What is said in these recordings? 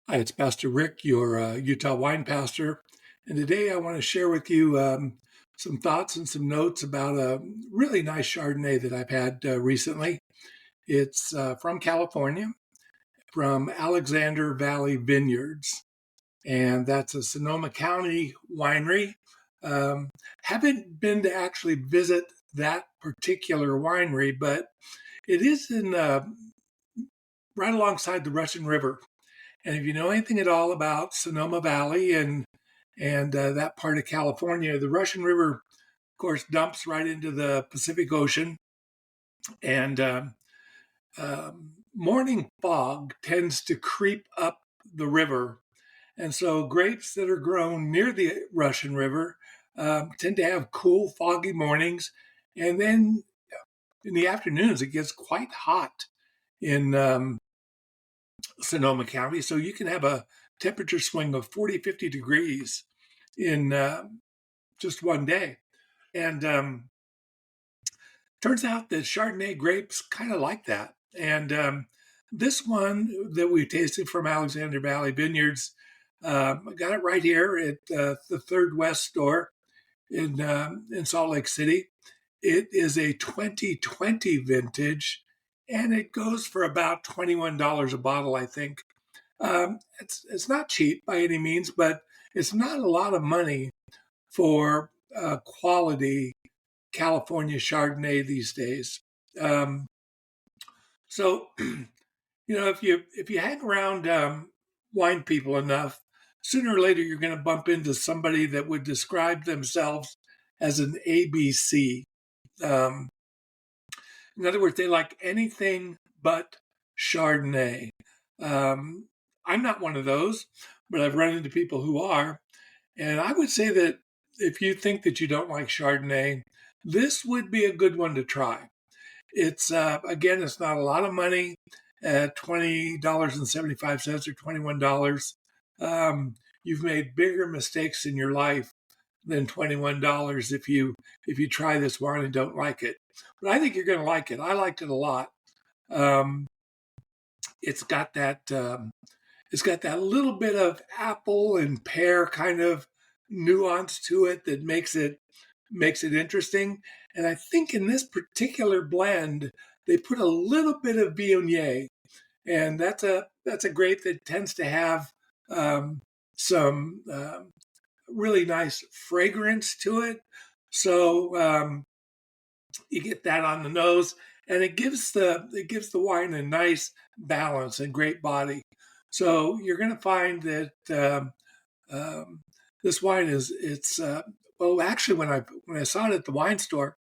Hi, it's Pastor Rick, your Utah wine pastor. And today I want to share with you some thoughts and some notes about a really nice Chardonnay that I've had recently. It's from California, from Alexander Valley Vineyards, and that's a Sonoma County winery. Um, haven't been to actually visit that particular winery, but it is in right alongside the Russian River. And if you know anything at all about Sonoma Valley and that part of California, the Russian River, of course, dumps right into the Pacific Ocean, and morning fog tends to creep up the river, and so grapes that are grown near the Russian River tend to have cool, foggy mornings, and then in the afternoons it gets quite hot in Sonoma County. So you can have a temperature swing of 40, 50 degrees in just one day. And turns out that Chardonnay grapes kind of like that. And this one that we tasted from Alexander Valley Vineyards, I got it right here at the Third West store in Salt Lake City. It is a 2020 vintage, and it goes for about $21 a bottle, I think. It's not cheap by any means, but it's not a lot of money for quality California Chardonnay these days. Um, so, if you hang around wine people enough, sooner or later you're going to bump into somebody that would describe themselves as an ABC. Um, in other words, they like anything but Chardonnay. Um, I'm not one of those, but I've run into people who are. And I would say that if you think that you don't like Chardonnay, this would be a good one to try. It's, again, it's not a lot of money at $20.75 or $21. You've made bigger mistakes in your life than $21 if you try this wine and don't like it. But I think you're going to like it. I liked it a lot. Um, it's got that it's got that little bit of apple and pear kind of nuance to it that makes it interesting. And I think in this particular blend, they put a little bit of Viognier, and that's a grape that tends to have some really nice fragrance to it. So you get that on the nose, and it gives the wine a nice balance and great body. So you're going to find that um, this wine it's well, actually, when I saw it at the wine store,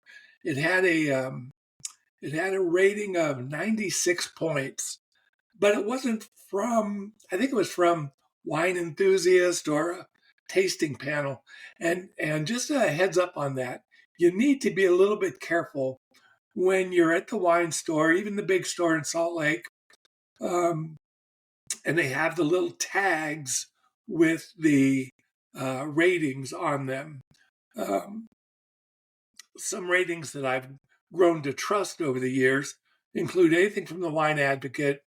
it had a rating of 96 points, but it wasn't from, I think it was from Wine Enthusiast or a tasting panel. And just a heads up on that, you need to be a little bit careful when you're at the wine store, even the big store in Salt Lake, um, and they have the little tags with the ratings on them. Um, some ratings that I've grown to trust over the years include anything from the Wine Advocate,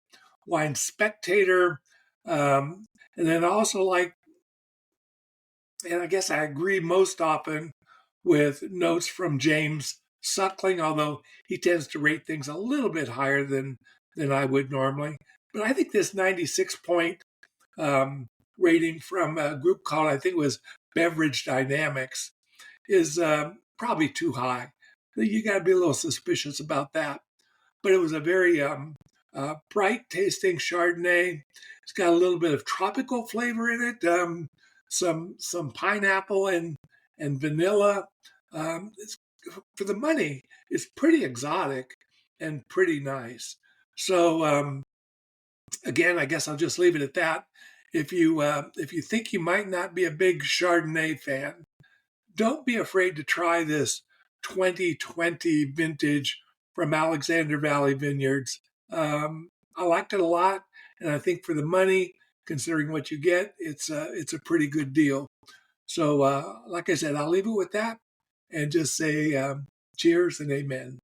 Wine Spectator, and then also and I guess I agree most often with notes from James Suckling, although he tends to rate things a little bit higher than I would normally. But I think this 96 point rating from a group called, I think it was Beverage Dynamics, is probably too high. You got to be a little suspicious about that. But it was a very bright tasting Chardonnay. It's got a little bit of tropical flavor in it, some pineapple and vanilla. It's, for the money, it's pretty exotic and pretty nice. So again, I guess I'll just leave it at that. If you think you might not be a big Chardonnay fan, don't be afraid to try this 2020 vintage from Alexander Valley Vineyards. I liked it a lot, and I think for the money, considering what you get, it's a pretty good deal. So, like I said, I'll leave it with that and just say cheers and amen.